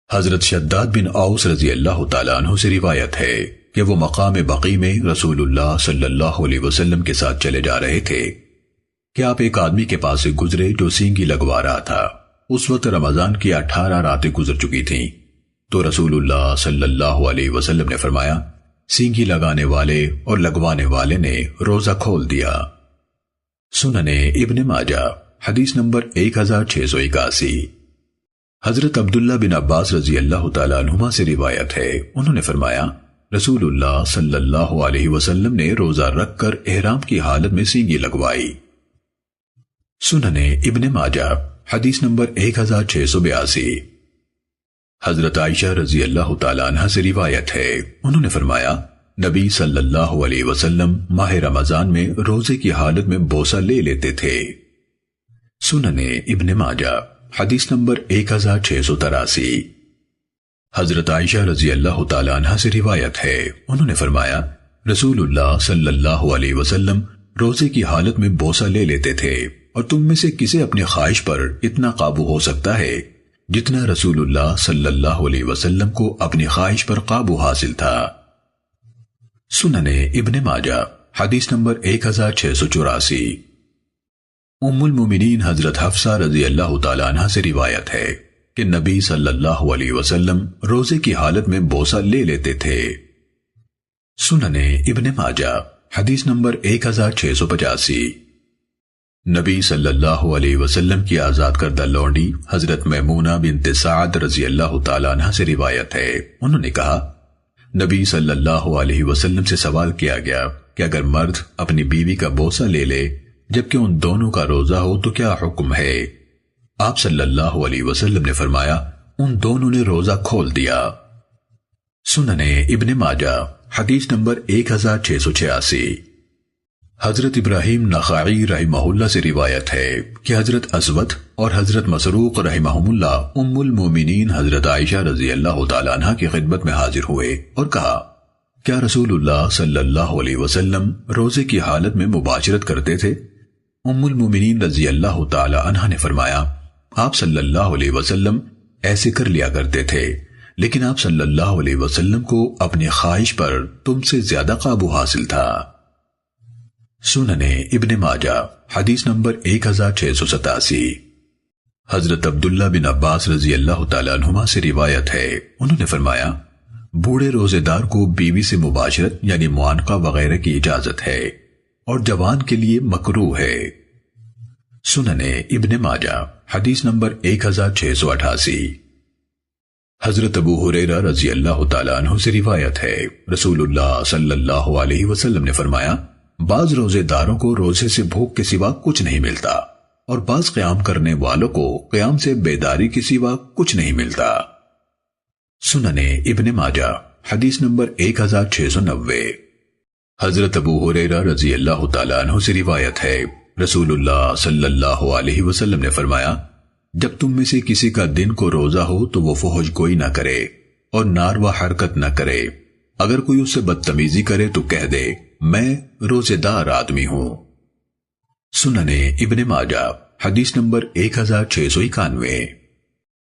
حضرت شداد بن اوس رضی اللہ تعالیٰ عنہ سے روایت ہے کہ وہ مقام بقی میں رسول اللہ صلی اللہ علیہ وسلم کے ساتھ چلے جا رہے تھے کہ آپ ایک آدمی کے پاس سے گزرے جو سینگی لگوا رہا تھا۔ اس وقت رمضان کی 18 راتیں گزر چکی تھیں، تو رسول اللہ صلی اللہ علیہ وسلم نے فرمایا، سینگی لگانے والے اور لگوانے والے نے روزہ کھول دیا۔ سننے ابن ماجہ حدیث نمبر 1681۔ حضرت عبداللہ بن عباس رضی اللہ تعالیٰ عنہما سے روایت ہے، انہوں نے فرمایا، رسول اللہ صلی اللہ علیہ وسلم نے روزہ رکھ کر احرام کی حالت میں سینگی لگوائی۔ سننے ابن ماجہ حدیث نمبر 1682۔ حضرت عائشہ رضی اللہ تعالیٰ عنہ سے روایت ہے، انہوں نے فرمایا، نبی صلی اللہ علیہ وسلم ماہ رمضان میں روزے کی حالت میں بوسہ لے لیتے تھے۔ سننے ابن ماجہ حدیث نمبر 1683۔ حضرت عائشہ رضی اللہ تعالیٰ عنہ سے روایت ہے، انہوں نے فرمایا، رسول اللہ صلی اللہ علیہ وسلم روزے کی حالت میں بوسہ لے لیتے تھے، اور تم میں سے کسے اپنی خواہش پر اتنا قابو ہو سکتا ہے جتنا رسول اللہ صلی اللہ علیہ وسلم کو اپنی خواہش پر قابو حاصل تھا۔ سننے ابن ماجہ حدیث نمبر 1684۔ ام المومنین حضرت حفصہ رضی اللہ تعالیٰ عنہ سے روایت ہے کہ نبی صلی اللہ علیہ وسلم روزے کی حالت میں بوسہ لے لیتے تھے۔ سننے ابن ماجہ حدیث نمبر 1685۔ نبی صلی اللہ علیہ وسلم کی آزاد کردہ لونڈی حضرت میمونہ بنت سعد رضی اللہ تعالیٰ عنہ سے روایت ہے، انہوں نے کہا، نبی صلی اللہ علیہ وسلم سے سوال کیا گیا کہ اگر مرد اپنی بیوی کا بوسہ لے لے جبکہ ان دونوں کا روزہ ہو تو کیا حکم ہے؟ آپ صلی اللہ علیہ وسلم نے فرمایا، ان دونوں نے روزہ کھول دیا۔ سننے ابن ماجہ حدیث نمبر 1686۔ حضرت ابراہیم نخعی رحمہ اللہ سے روایت ہے کہ حضرت اسود اور حضرت مسروق رحمہم اللہ ام المومنین حضرت عائشہ رضی اللہ تعالیٰ عنہ کی خدمت میں حاضر ہوئے اور کہا، کیا رسول اللہ صلی اللہ علیہ وسلم روزے کی حالت میں مباشرت کرتے تھے؟ ام المومنین رضی اللہ تعالیٰ عنہ نے فرمایا، آپ صلی اللہ علیہ وسلم ایسے کر لیا کرتے تھے، لیکن آپ صلی اللہ علیہ وسلم کو اپنی خواہش پر تم سے زیادہ قابو حاصل تھا۔ سننے ابن ماجہ حدیث نمبر 1687۔ حضرت عبداللہ بن عباس رضی اللہ تعالیٰ عنہما سے روایت ہے، انہوں نے فرمایا، بوڑھے روزے دار کو بیوی سے مباشرت یعنی معانقہ وغیرہ کی اجازت ہے اور جوان کے لیے مکروہ ہے۔ سننے ابن ماجہ حدیث نمبر 1688۔ حضرت ابو ہریرہ رضی اللہ تعالیٰ عنہ سے روایت ہے، رسول اللہ صلی اللہ علیہ وسلم نے فرمایا، بعض روزے داروں کو روزے سے بھوک کے سوا کچھ نہیں ملتا اور بعض قیام کرنے والوں کو قیام سے بیداری کے سوا کچھ نہیں ملتا۔ سننے ابن ماجہ حدیث نمبر 1690۔ حضرت ابو ہریرہ رضی اللہ تعالیٰ عنہ سے روایت ہے، رسول اللہ صلی اللہ علیہ وسلم نے فرمایا، جب تم میں سے کسی کا دن کو روزہ ہو تو وہ فحش گوئی نہ کرے اور ناروا حرکت نہ کرے، اگر کوئی اس سے بدتمیزی کرے تو کہہ دے، میں روزے دار آدمی ہوں۔ سننے ابن ماجہ حدیث نمبر 1691۔